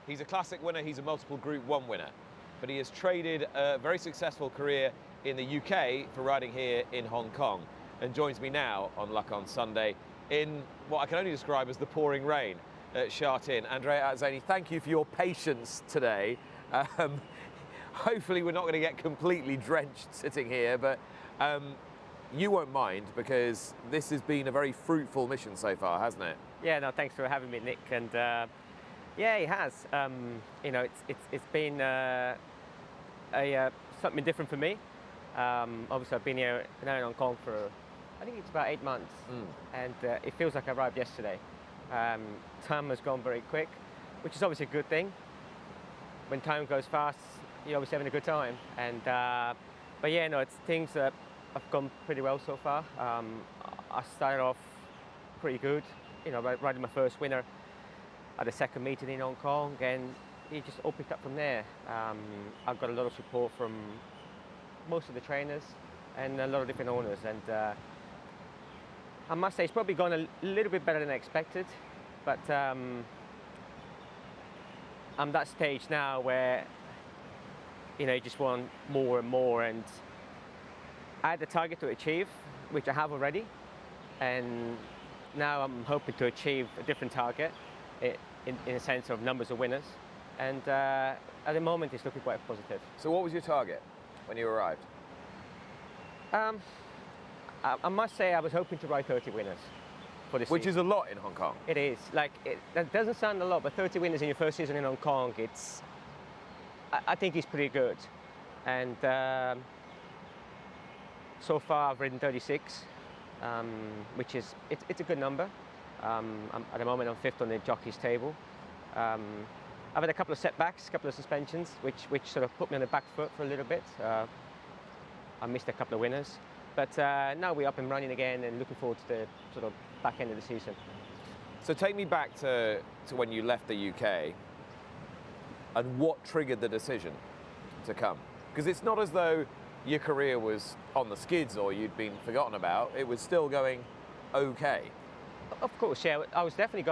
He's a classic winner, he's a multiple Group 1 winner, but he has traded a very successful career in the UK for riding here in Hong Kong, and joins me now on Luck on Sunday in what I can only describe as the pouring rain at Sha Tin. Andrea Atzeni, thank you for your patience today. Hopefully we're not going to get completely drenched sitting here, but you won't mind, because this has been a very fruitful mission so far, hasn't it? Yeah, no, thanks for having me, Nick. And yeah, it has. You know, it's been something different for me. Obviously, I've been here now in Hong Kong for, I think it's about 8 months, and it feels like I arrived yesterday. Time has gone very quick, which is obviously a good thing. When time goes fast, you're obviously having a good time. And but yeah, no, it's things that have gone pretty well so far. I started off pretty good, you know, riding my first winner at the second meeting in Hong Kong, and it just all picked up from there. I've got a lot of support from most of the trainers and a lot of different owners, and I must say it's probably gone a little bit better than I expected, but I'm that stage now where, you know, you just want more and more, and I had the target to achieve, which I have already, and now I'm hoping to achieve a different target in a sense of numbers of winners, and at the moment it's looking quite positive. So what was your target when you arrived? I must say I was hoping to ride 30 winners for this Which season. is a lot in Hong Kong. It is. Like, that doesn't sound a lot, but 30 winners in your first season in Hong Kong, I think it's pretty good. And so far I've ridden 36, which is, it's a good number. At the moment I'm 5th on the jockeys table. I've had a couple of setbacks, a couple of suspensions, which sort of put me on the back foot for a little bit. I missed a couple of winners. But now we're up and running again, and looking forward to the sort of back end of the season. So take me back to when you left the UK, and what triggered the decision to come? Because it's not as though your career was on the skids or you'd been forgotten about. It was still going okay. Of course, yeah. I was definitely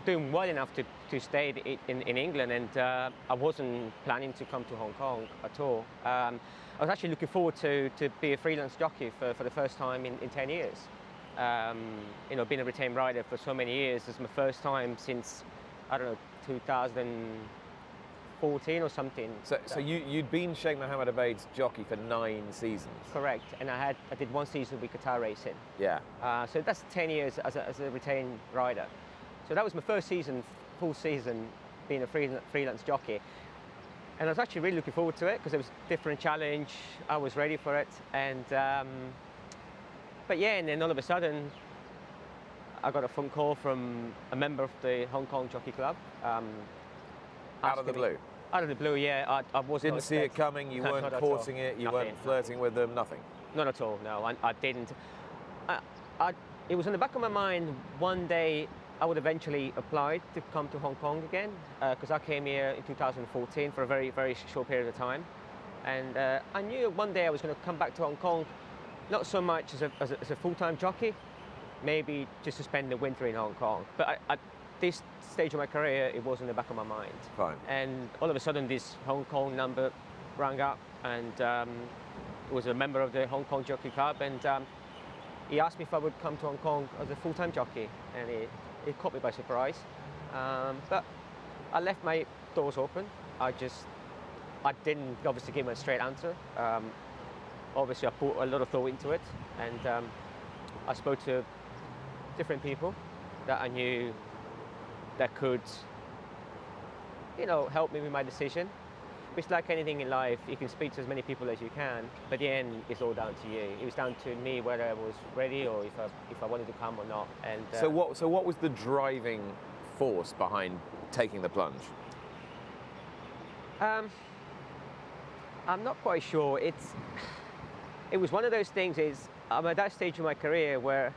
doing well enough to stay in England, and I wasn't planning to come to Hong Kong at all. I was actually looking forward to be a freelance jockey for the first time in 10 years. You know, being a retained rider for so many years, this is my first time since, I don't know, 2014 or something. So you'd been Sheikh Mohammed Obeid's jockey for 9 seasons? Correct, and I did 1 season with Qatar Racing. Yeah. So that's 10 years as a retained rider. So that was my first season, full season, being a freelance jockey. And I was actually really looking forward to it, because it was a different challenge. I was ready for it. And but yeah, and then all of a sudden, I got a phone call from a member of the Hong Kong Jockey Club. Out of the blue? Out of the blue, yeah. I wasn't Didn't see it coming, you weren't courting it, you weren't flirting with them, nothing? Not at all, no, I didn't. It was in the back of my mind one day I would eventually apply to come to Hong Kong again, because I came here in 2014 for a very, very short period of time. And I knew one day I was going to come back to Hong Kong, not so much as a full-time jockey, maybe just to spend the winter in Hong Kong. But at this stage of my career, it was in the back of my mind. Fine. And all of a sudden, this Hong Kong number rang up, and it was a member of the Hong Kong Jockey Club, and he asked me if I would come to Hong Kong as a full-time jockey, and it caught me by surprise. But I left my doors open. I didn't obviously give him a straight answer. Obviously, I put a lot of thought into it, and I spoke to different people that I knew that could, you know, help me with my decision. It's like anything in life, you can speak to as many people as you can, but the end is all down to you. It was down to me whether I was ready or if I wanted to come or not. And so what was the driving force behind taking the plunge? I'm not quite sure. It was one of those things. I'm at that stage of my career where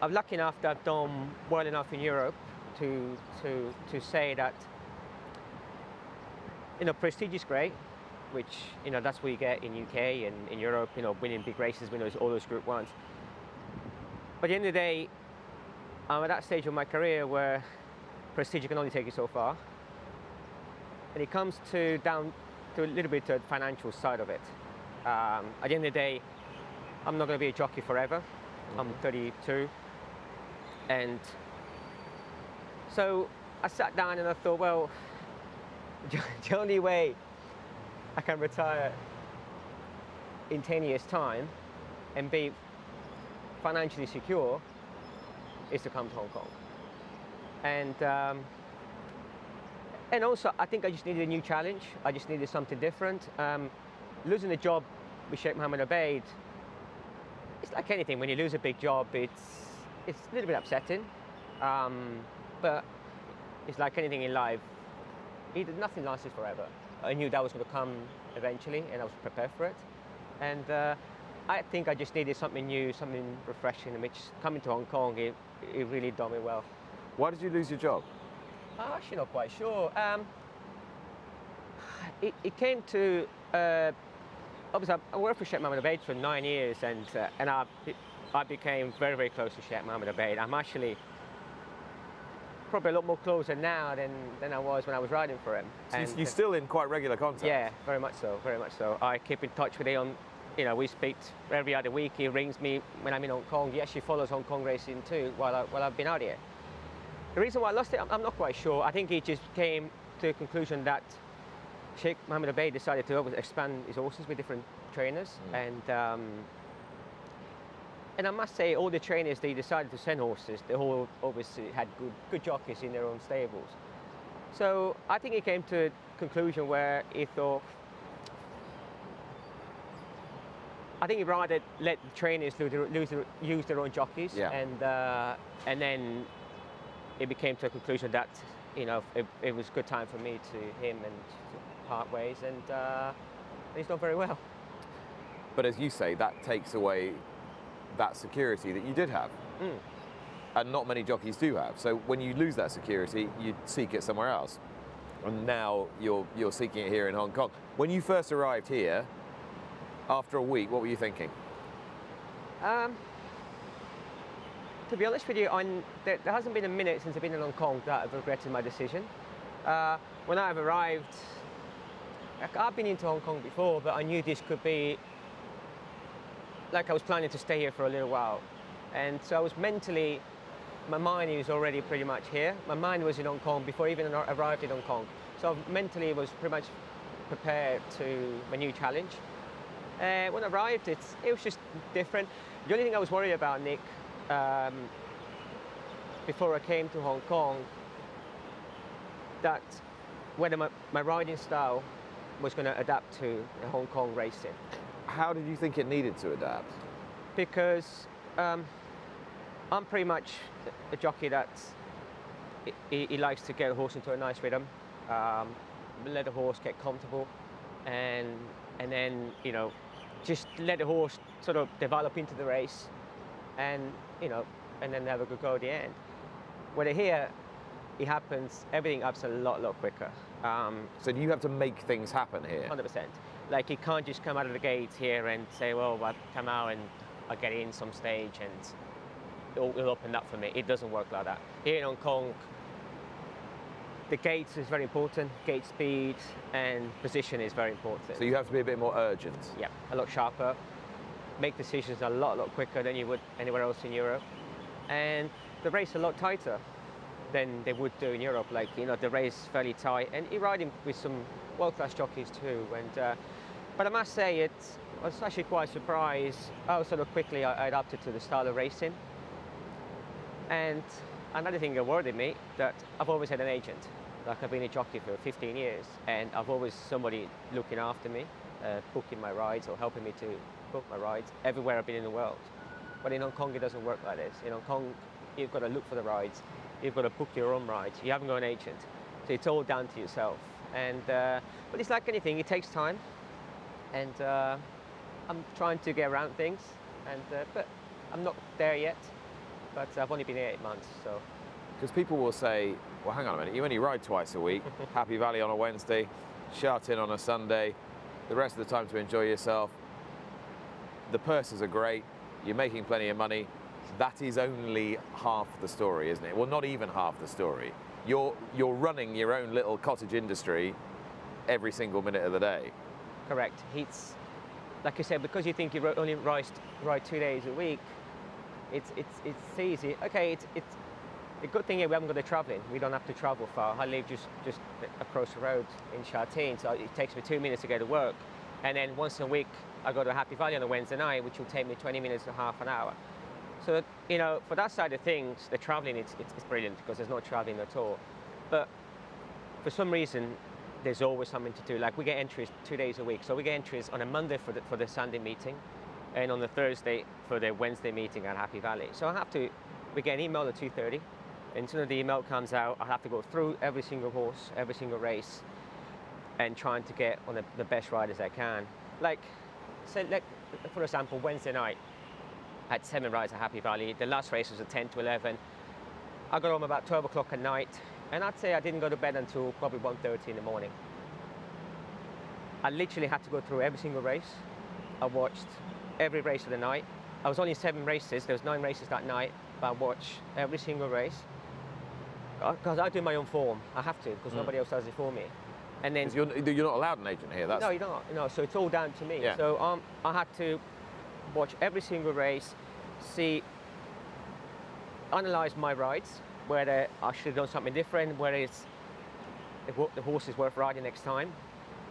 I'm lucky enough that I've done well enough in Europe to say that, you know, prestige is great, which, you know, that's what you get in UK and in Europe, you know, winning big races, winning all those Group 1s. But at the end of the day, I'm at that stage of my career where prestige you can only take it so far. And it comes down to a little bit the financial side of it. At the end of the day, I'm not going to be a jockey forever. I'm 32. And so I sat down and I thought, well, the only way I can retire in 10 years' time and be financially secure is to come to Hong Kong. And also, I think I just needed a new challenge. I just needed something different. Losing a job with Sheikh Mohammed Obaid, it's like anything. When you lose a big job, it's a little bit upsetting. But it's like anything in life. Nothing lasts forever. I knew that was going to come eventually, and I was prepared for it. And I think I just needed something new, something refreshing, which coming to Hong Kong, it really done me well. Why did you lose your job? I'm actually not quite sure. It came to, obviously I worked for Sheikh Mohammed Obaid for 9 years, and I became very, very close to Sheikh Mohammed Obaid. I'm actually probably a lot more closer now than I was when I was riding for him. So you're still in quite regular contact? Yeah, very much so, very much so. I keep in touch with him. We speak every other week. He rings me when I'm in Hong Kong. He actually follows Hong Kong racing too while I've been out here. The reason why I lost it, I'm not quite sure. I think he just came to the conclusion that Sheikh Mohammed Obaid decided to expand his horses with different trainers. And I must say, all the trainers they decided to send horses, they all obviously had good jockeys in their own stables. So I think he came to a conclusion where he thought, I think he'd rather let the trainers use their own jockeys, and then it became to a conclusion that it was a good time for me to him and to part ways, and he's done very well. But as you say, that takes away that security that you did have, and not many jockeys do have. So when you lose that security, you seek it somewhere else, and now you're seeking it here in Hong Kong. When you first arrived here, after a week, what were you thinking? To be honest with you, there hasn't been a minute since I've been in Hong Kong that I've regretted my decision. When I've arrived, I've been into Hong Kong before, but I knew this could be, like I was planning to stay here for a little while. And so I was mentally, my mind was already pretty much here. My mind was in Hong Kong before I even arrived in Hong Kong. So I mentally was pretty much prepared to my new challenge. When I arrived, it was just different. The only thing I was worried about, Nick, before I came to Hong Kong, that whether my riding style was going to adapt to Hong Kong racing. How did you think it needed to adapt? Because I'm pretty much a jockey that he likes to get a horse into a nice rhythm, let the horse get comfortable, and then just let the horse sort of develop into the race, and then have a good go at the end. Whether here, it happens, everything happens a lot quicker. So do you have to make things happen here? 100%. Like, you can't just come out of the gate here and say, well, I'll come out and I'll get in some stage and it'll open up for me. It doesn't work like that. Here in Hong Kong, the gates is very important. Gate speed and position is very important. So you have to be a bit more urgent. Yeah, a lot sharper. Make decisions a lot quicker than you would anywhere else in Europe. And the race a lot tighter than they would do in Europe. Like, the race is fairly tight, and you're riding with some world-class jockeys too. And but I must say, I was actually quite surprised how sort of quickly I adapted to the style of racing. And another thing that worried me, that I've always had an agent. Like, I've been a jockey for 15 years, and I've always somebody looking after me, booking my rides or helping me to book my rides everywhere I've been in the world. But in Hong Kong, it doesn't work like this. In Hong Kong, you've got to look for the rides. You've got to book your own rides. You haven't got an agent. So it's all down to yourself. And but it's like anything, it takes time. And I'm trying to get around things, and but I'm not there yet. But I've only been here 8 months, so. Because people will say, well, hang on a minute, you only ride twice a week, Happy Valley on a Wednesday, Sha Tin on a Sunday, the rest of the time to enjoy yourself. The purses are great, you're making plenty of money. That is only half the story, isn't it? Well, not even half the story. you're running your own little cottage industry every single minute of the day. Correct. It's like you said, because you think you only ride 2 days a week. It's easy. Okay, it's the good thing is we haven't got the travelling. We don't have to travel far. I live just across the road in Chartine, so it takes me 2 minutes to go to work. And then once a week, I go to Happy Valley on a Wednesday night, which will take me 20 minutes to half an hour. So, you know, for that side of things, the travelling, it's brilliant because there's no travelling at all. But for some reason, there's always something to do. Like we get entries 2 days a week. So we get entries on a Monday for the Sunday meeting and on the Thursday for the Wednesday meeting at Happy Valley. So we get an email at 2:30. And as soon as the email comes out, I have to go through every single horse, every single race, and trying to get on the best riders I can. Like, say, for example, Wednesday night, I had 7 rides at Happy Valley. The last race was at 10 to 11. I got home about 12 o'clock at night, and I'd say I didn't go to bed until probably 1:30 in the morning. I literally had to go through every single race. I watched every race of the night. I was only 7 races. There was 9 races that night, but I watched every single race. Because I do my own form. I have to, because nobody else does it for me. And then you're not allowed an agent here. No, you're not. No, so it's all down to me. Yeah. So I had to watch every single race, analyze my rides, whether I should have done something different, whether the horse is worth riding next time.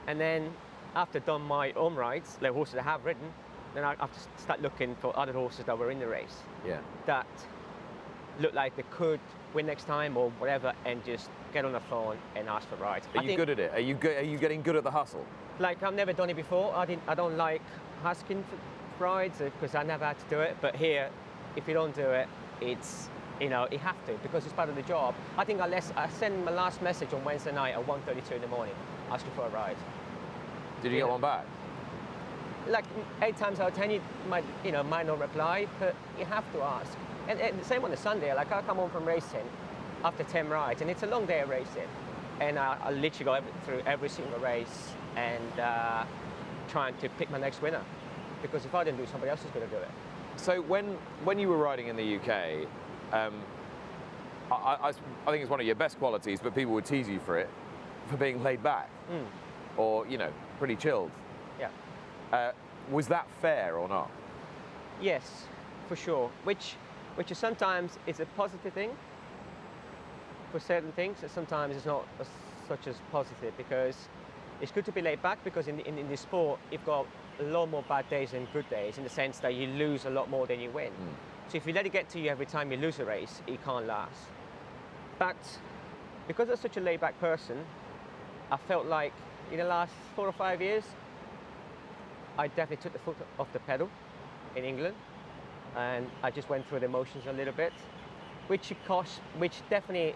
And then after done my own rides, the horses I have ridden, then I have to start looking for other horses that were in the race. Yeah. That look like they could win next time or whatever, and just get on the phone and ask for rides. Are you good at it? Are you getting good at the hustle? Like, I've never done it before. I don't like asking for rides because I never had to do it. But here, if you don't do it, it's, you know, you have to because it's part of the job. I think I sent my last message on Wednesday night at 1:32 in the morning asking for a ride. Did you get one back? Like 8 times out of 10, you might not reply, but you have to ask. And the same on the Sunday, like I come home from racing after 10 rides, and it's a long day of racing. And I literally go through every single race and trying to pick my next winner. Because if I didn't do it, somebody else is going to do it. So when you were riding in the UK, I think it's one of your best qualities, but people would tease you for being laid back. Or, you know, pretty chilled. Yeah. Was that fair or not? Yes, for sure. Which is sometimes it's a positive thing for certain things, and sometimes it's not such as positive, because it's good to be laid back, because in this sport you've got a lot more bad days than good days, in the sense that you lose a lot more than you win. So if you let it get to you every time you lose a race, it can't last. But because I'm such a laid back person, I felt like in the last 4 or 5 years I definitely took the foot off the pedal in England, and I just went through the motions a little bit, which definitely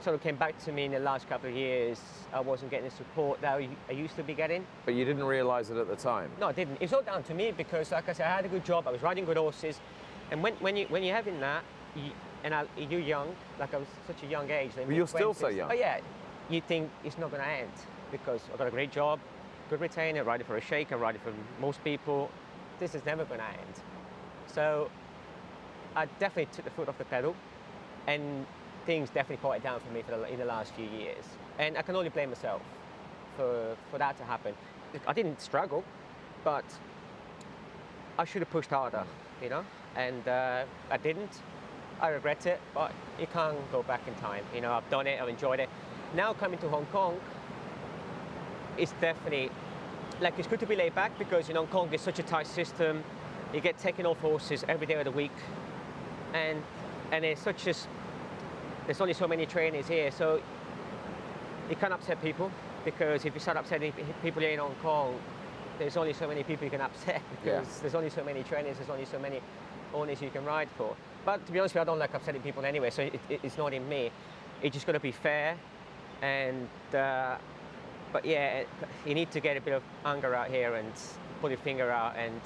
sort of came back to me in the last couple of years. I wasn't getting the support that I used to be getting. But you didn't realise it at the time? No, I didn't. It's all down to me, because like I said, I had a good job, I was riding good horses, and when you're having that, you're young, like I was such a young age. But you're still so young. Oh yeah, you think it's not going to end, because I've got a great job, good retainer, riding for a shaker, riding for most people. This is never going to end. So I definitely took the foot off the pedal, and things definitely quieted down for me in the last few years. And I can only blame myself for that to happen. I didn't struggle, but I should have pushed harder, you know, and I didn't. I regret it, but you can't go back in time. You know, I've done it, I've enjoyed it. Now coming to Hong Kong, it's definitely, like, it's good to be laid back, because in Hong Kong it's such a tight system. You get taken off horses every day of the week, and there's only so many trainers here, so you can't upset people, because if you start upsetting people here in Hong Kong, there's only so many people you can upset, because there's only so many trainers, there's only so many owners you can ride for. But to be honest with you, I don't like upsetting people anyway, so it's not in me. It's just got to be fair, and but yeah, you need to get a bit of anger out here and put your finger out. And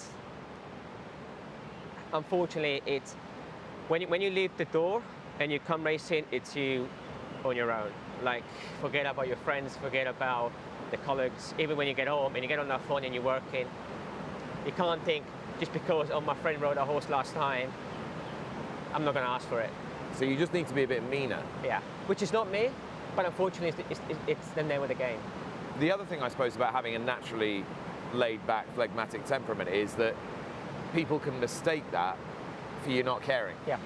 unfortunately, it's when you leave the door and you come racing, it's you on your own. Like, forget about your friends, forget about the colleagues. Even when you get home and you get on that phone and you're working, you can't think, just because my friend rode a horse last time, I'm not going to ask for it. So you just need to be a bit meaner. Yeah, which is not me, but unfortunately it's the name of the game. The other thing I suppose about having a naturally laid-back, phlegmatic temperament is that people can mistake that for you not caring. Yeah,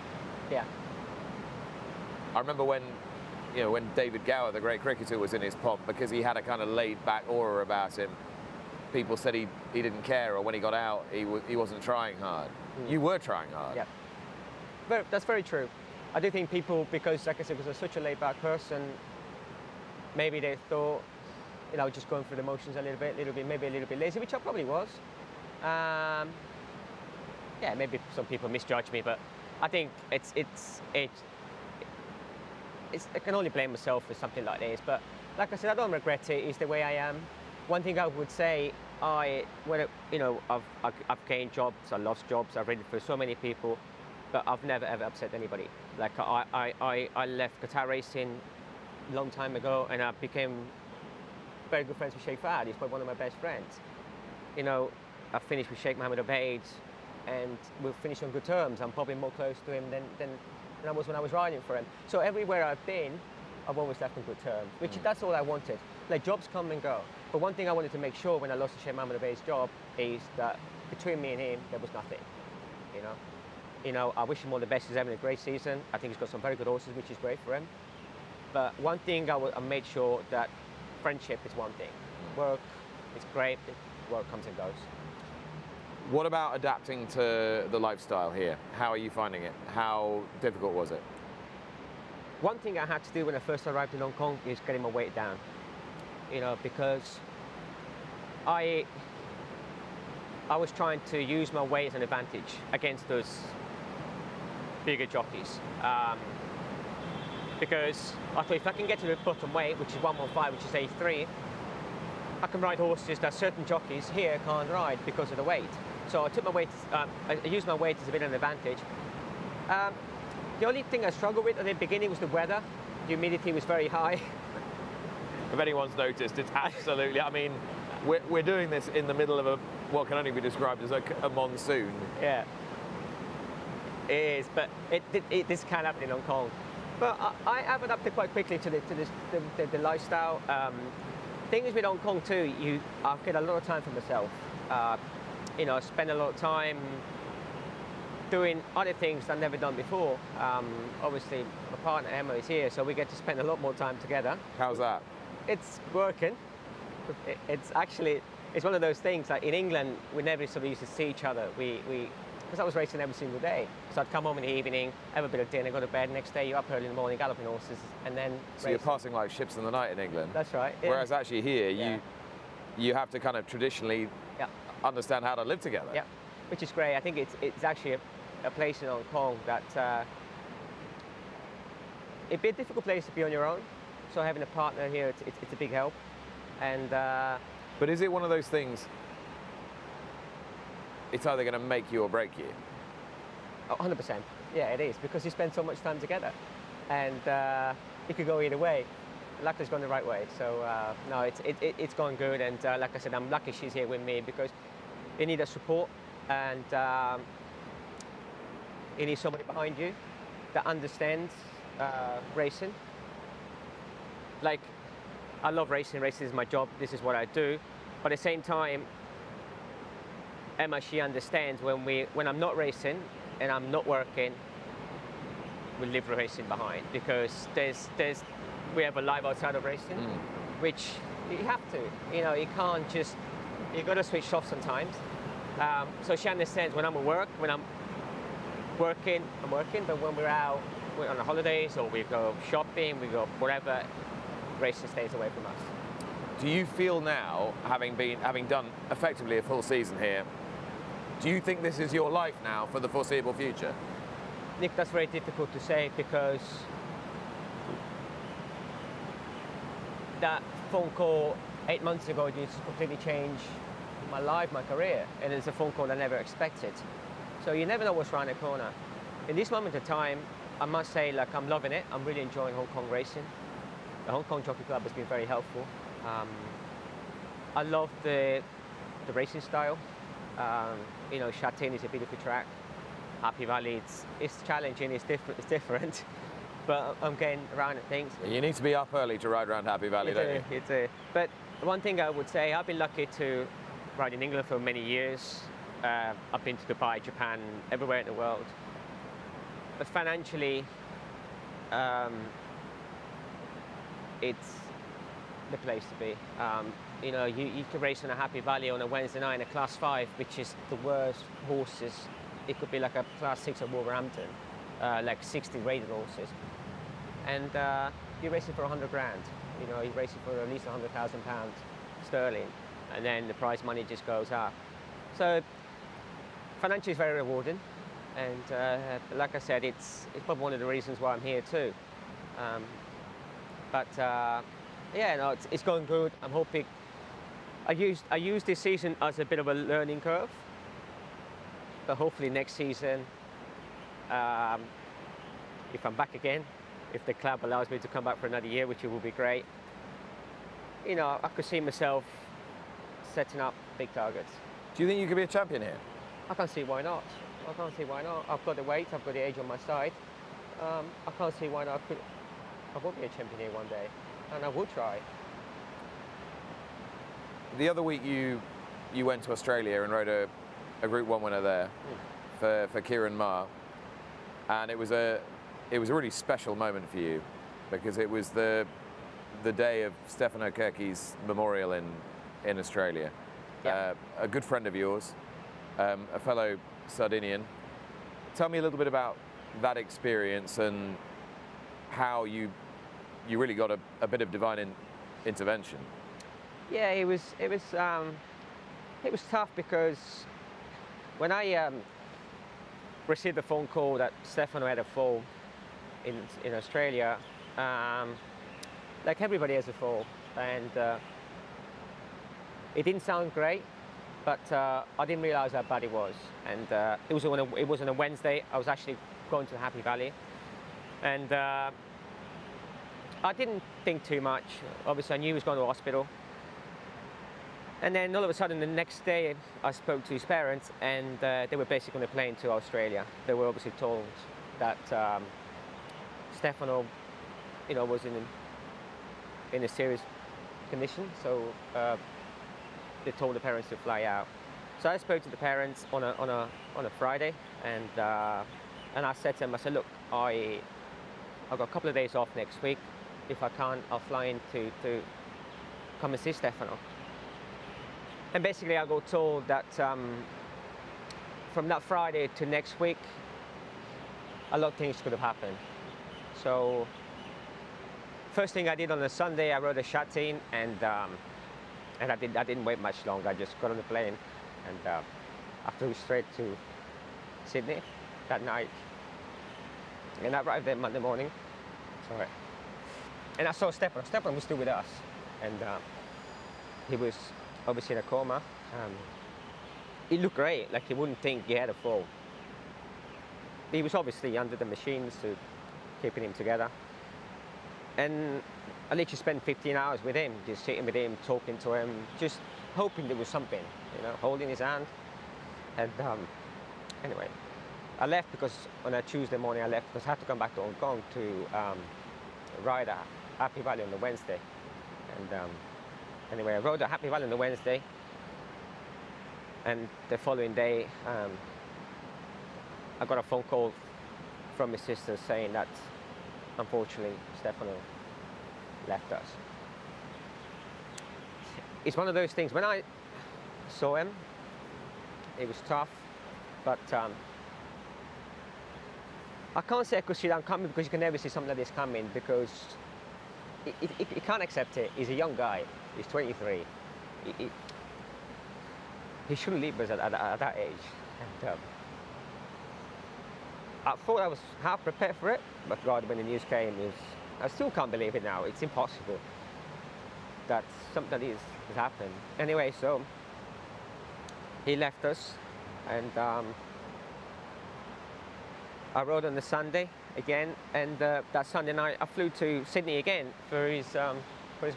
yeah. I remember when, when David Gower, the great cricketer, was in his pomp, because he had a kind of laid-back aura about him, people said he didn't care, or when he got out, he wasn't trying hard. You were trying hard. Yeah, that's very true. I do think people, because like I said, because I'm such a laid-back person, maybe they thought, just going through the motions a little bit, maybe a little bit lazy, which I probably was. Yeah, maybe some people misjudge me, but I think I can only blame myself for something like this. But like I said, I don't regret it. It's the way I am. One thing I would say, I've gained jobs, I lost jobs, I've ridden for so many people, but I've never ever upset anybody. Like I left guitar racing a long time ago, and I became very good friends with Sheikh Fahad. He's probably one of my best friends. I finished with Sheikh Mohammed Obeid, and we've finished on good terms. I'm probably more close to him than I was when I was riding for him. So everywhere I've been, I've always left on good terms, which that's all I wanted. Like, jobs come and go. But one thing I wanted to make sure when I lost Sheikh Mohammed Obeid's job is that between me and him, there was nothing, I wish him all the best. He's having a great season. I think he's got some very good horses, which is great for him. But one thing I made sure that friendship is one thing. Work is great, work comes and goes. What about adapting to the lifestyle here? How are you finding it? How difficult was it? One thing I had to do when I first arrived in Hong Kong is getting my weight down, because I was trying to use my weight as an advantage against those bigger jockeys. Because I thought if I can get to the bottom weight, which is 115, which is A3, I can ride horses that certain jockeys here can't ride because of the weight. So I took my weight, I used my weight as a bit of an advantage. The only thing I struggled with at the beginning was the weather. The humidity was very high. If anyone's noticed, it's absolutely, we're doing this in the middle of what can only be described as a monsoon. Yeah, it is, but this can happen in Hong Kong. But I have adapted quite quickly to the lifestyle. Thing is with Hong Kong too, I get a lot of time for myself. I spend a lot of time doing other things that I've never done before. Obviously, my partner Emma is here, so we get to spend a lot more time together. How's that? It's working. It's one of those things, like in England, we never sort of used to see each other. Because I was racing every single day. So I'd come home in the evening, have a bit of dinner, go to bed, next day you're up early in the morning, galloping horses, and then So you're passing like ships in the night in England. That's right. Yeah. Whereas actually here, you have to kind of traditionally understand how to live together. Yeah, which is great. I think it's actually a place in Hong Kong that it'd be a difficult place to be on your own. So having a partner here, it's a big help. And but is it one of those things, it's either going to make you or break you? 100%. Yeah, it is, because you spend so much time together. And it could go either way. Luck has gone the right way. So no, it's gone good. And like I said, I'm lucky she's here with me, because you need a support, and you need somebody behind you that understands racing. Like, I love racing. Racing is my job. This is what I do. But at the same time, Emma, she understands when I'm not racing and I'm not working, we leave racing behind, because we have a life outside of racing, which you have to. You can't just, you got to switch off sometimes. So she understands when I'm at work, when I'm working, but when we're out, we're on the holidays, or we go shopping, we go whatever, racing stays away from us. Do you feel now, having done effectively a full season here, do you think this is your life now for the foreseeable future? Nick, that's very difficult to say, because that phone call 8 months ago just completely changed my life, my career, and it's a phone call I never expected. So you never know what's around the corner. In this moment of time, I must say, like, I'm loving it. I'm really enjoying Hong Kong racing. The Hong Kong Jockey Club has been very helpful. I love the racing style. Sha Tin is a beautiful track. Happy Valley. It's challenging, it's different, but I'm getting around at things. You need to be up early to ride around Happy Valley, don't you? You do. But one thing I would say, I've been lucky to ride in England for many years. I've been to Dubai, Japan, everywhere in the world. But financially, it's the place to be. You know, you could race on a Happy Valley on a Wednesday night in a Class 5, which is the worst horses. It could be like a Class 6 at Wolverhampton, like 60 rated horses. And you're racing for 100 grand. You know, you're racing for at least £100,000 sterling, and then the prize money just goes up. So financially, it's very rewarding. And like I said, it's probably one of the reasons why I'm here too. Yeah, no, it's going good. I'm hoping. I used this season as a bit of a learning curve, but hopefully next season, if I'm back again, if the club allows me to come back for another year, which it will be great, you know, I could see myself setting up big targets. Do you think you could be a champion here? I can't see why not. I can't see why not. I've got the weight, I've got the age on my side. I can't see why not. I will be a champion here one day, and I will try. The other week you went to Australia and rode a Group 1 winner there for Kieran Maher, and it was a really special moment for you because it was the day of Stefano Cherchi's memorial in Australia. Yeah. A good friend of yours, a fellow Sardinian. Tell me a little bit about that experience and how you really got a bit of divine intervention. Yeah, it was tough because when I received the phone call that Stefano had a fall in Australia, like everybody has a fall, and it didn't sound great, but I didn't realise how bad it was. And it was on a Wednesday. I was actually going to Happy Valley, and I didn't think too much. Obviously, I knew he was going to hospital. And then all of a sudden, the next day, I spoke to his parents, and they were basically on a plane to Australia. They were obviously told that Stefano, you know, was in a serious condition. So they told the parents to fly out. So I spoke to the parents on a Friday, and I said to them, I said, look, I've got a couple of days off next week. If I can't, I'll fly in to come and see Stefano. And basically, I got told that from that Friday to next week, a lot of things could have happened. So, first thing I did on a Sunday, I rode a Shatin, and I didn't wait much longer. I just got on the plane, and I flew straight to Sydney that night. And I arrived there Monday morning. Sorry. And I saw Stefano. Stefano was still with us, and he was obviously in a coma. He looked great, like you wouldn't think he had a fall. He was obviously under the machines to keeping him together. And I literally spent 15 hours with him, just sitting with him, talking to him, just hoping there was something, you know, holding his hand. And anyway, I left because on a Tuesday morning I left because I had to come back to Hong Kong to ride at Happy Valley on the Wednesday. And anyway, I rode at Happy Valley on the Wednesday, and the following day I got a phone call from my sister saying that unfortunately Stefano left us. It's one of those things, when I saw him, it was tough, but I can't say I could see that coming, because you can never see something like this coming, because he can't accept it. He's a young guy. He's 23. He shouldn't leave us at that age. And I thought I was half prepared for it, but God, when the news came, I still can't believe it now. It's impossible that something like this has happened. Anyway, so he left us, and I rode on the Sunday again, and that Sunday night I flew to Sydney again for his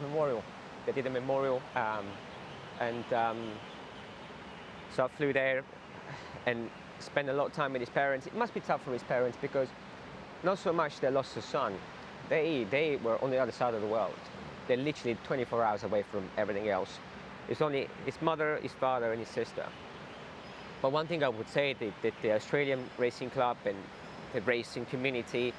memorial. They did a memorial, so I flew there, and spent a lot of time with his parents. It must be tough for his parents because not so much they lost a son. They were on the other side of the world. They're literally 24 hours away from everything else. It's only his mother, his father, and his sister. But one thing I would say that the Australian Racing Club and the racing community,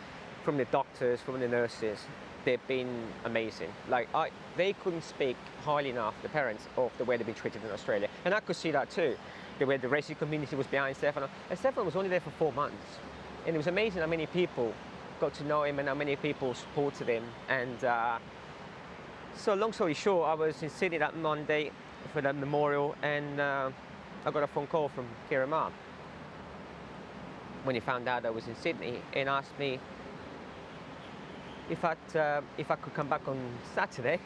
from the doctors, from the nurses, they've been amazing. Like, they couldn't speak highly enough, the parents, of the way they've been treated in Australia. And I could see that too, the way the racing community was behind Stefano. And Stefano was only there for 4 months. And it was amazing how many people got to know him and how many people supported him. And so long story short, I was in Sydney that Monday for the memorial, and I got a phone call from Kieran Marr when he found out I was in Sydney and asked me if I could come back on Saturday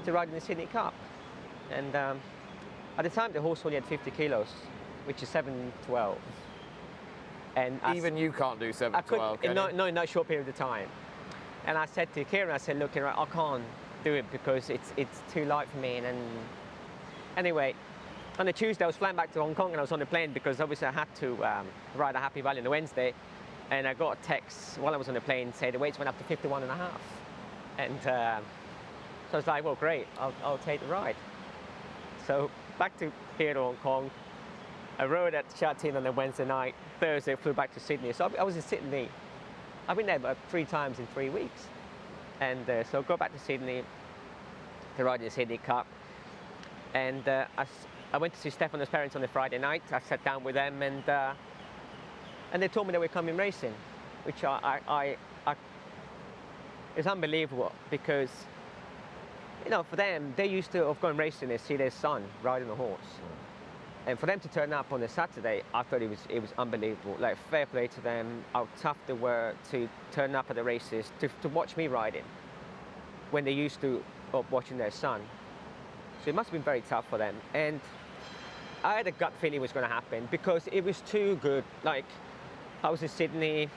to ride in the Sydney Cup. And at the time, the horse only had 50 kilos, which is 712. And even you can't do 712, can you? No, in that short period of time. And I said to Kieran, I said, look, I can't do it because it's too light for me. And anyway, on the Tuesday, I was flying back to Hong Kong and I was on the plane because obviously I had to ride a Happy Valley on the Wednesday. And I got a text while I was on the plane saying the weights went up to 51 and a half. And so I was like, well, great, I'll take the ride. So back to here to Hong Kong. I rode at Sha Tin on the Wednesday night. Thursday, I flew back to Sydney. So I was in Sydney. I've been there about 3 times in 3 weeks. And so I go back to Sydney to ride in the Sydney Cup. And I went to see Stefano's parents on the Friday night. I sat down with them and they told me they were coming racing, which it's unbelievable because, you know, for them, they used to have gone racing and see their son riding a horse. And for them to turn up on a Saturday, I thought it was unbelievable. Like, fair play to them, how tough they were to turn up at the races, to watch me riding when they used to watching their son. So it must have been very tough for them. And I had a gut feeling it was going to happen because it was too good. Like, I was in Sydney,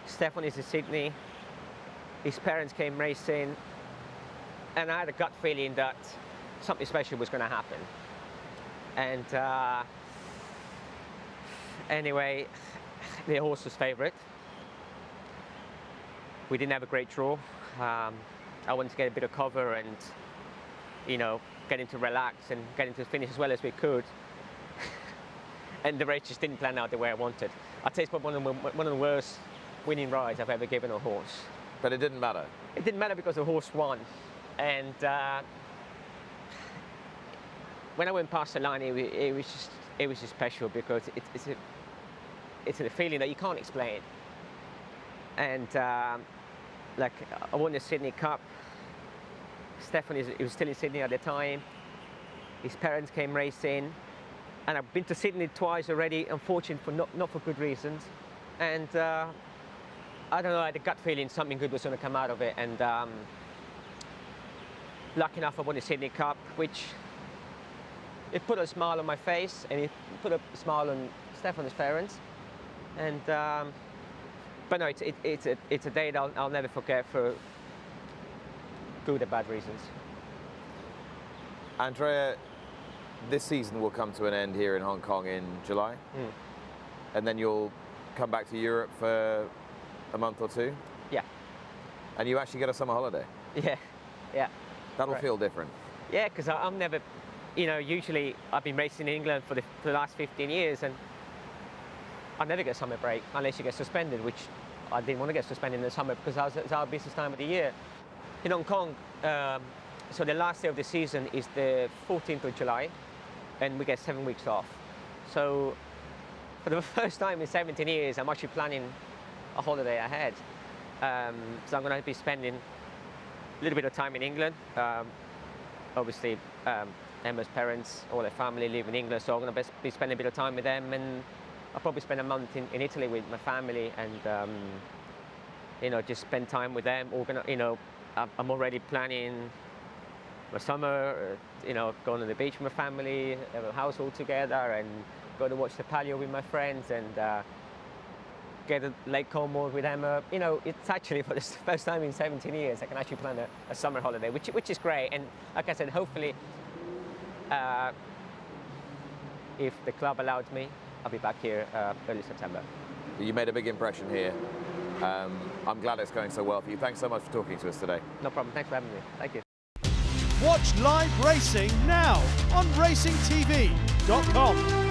Stefan is in Sydney, his parents came racing, and I had a gut feeling that something special was going to happen. And anyway, the horse was favourite. We didn't have a great draw. I wanted to get a bit of cover and, you know, get him to relax and get him to finish as well as we could. And the race just didn't plan out the way I wanted. I'd say it's probably one of the worst winning rides I've ever given a horse. But it didn't matter? It didn't matter because the horse won. And when I went past the line, it was just special because it's a feeling that you can't explain. And like, I won the Sydney Cup. Stefan, he was still in Sydney at the time. His parents came racing. And I've been to Sydney twice already, unfortunately, for not for good reasons. And I don't know, I had a gut feeling something good was going to come out of it. And lucky enough, I won the Sydney Cup, which it put a smile on my face, and it put a smile on Stefano's parents. And but no, it's a day that I'll never forget for good or bad reasons. Andrea, this season will come to an end here in Hong Kong in July, and then you'll come back to Europe for a month or 2? Yeah. And you actually get a summer holiday? Yeah. That'll feel different. Yeah, because I'm never, you know, usually I've been racing in England for the last 15 years, and I never get summer break unless you get suspended, which I didn't want to get suspended in the summer because it's our busiest time of the year. In Hong Kong, so the last day of the season is the 14th of July, and we get 7 weeks off. So for the first time in 17 years, I'm actually planning a holiday ahead. So I'm going to be spending a little bit of time in England. Obviously, Emma's parents, all their family live in England, so I'm going to be spending a bit of time with them, and I'll probably spend a month in Italy with my family, and you know, just spend time with them. You know, I'm already planning my summer, you know, going to the beach with my family, have a house all together, and go to watch the palio with my friends, and get a Lake Como with Emma. You know, it's actually for the first time in 17 years I can actually plan a summer holiday, which is great. And like I said, hopefully, if the club allowed me, I'll be back here early September. You made a big impression here. I'm glad it's going so well for you. Thanks so much for talking to us today. No problem. Thanks for having me. Thank you. Watch live racing now on racingtv.com.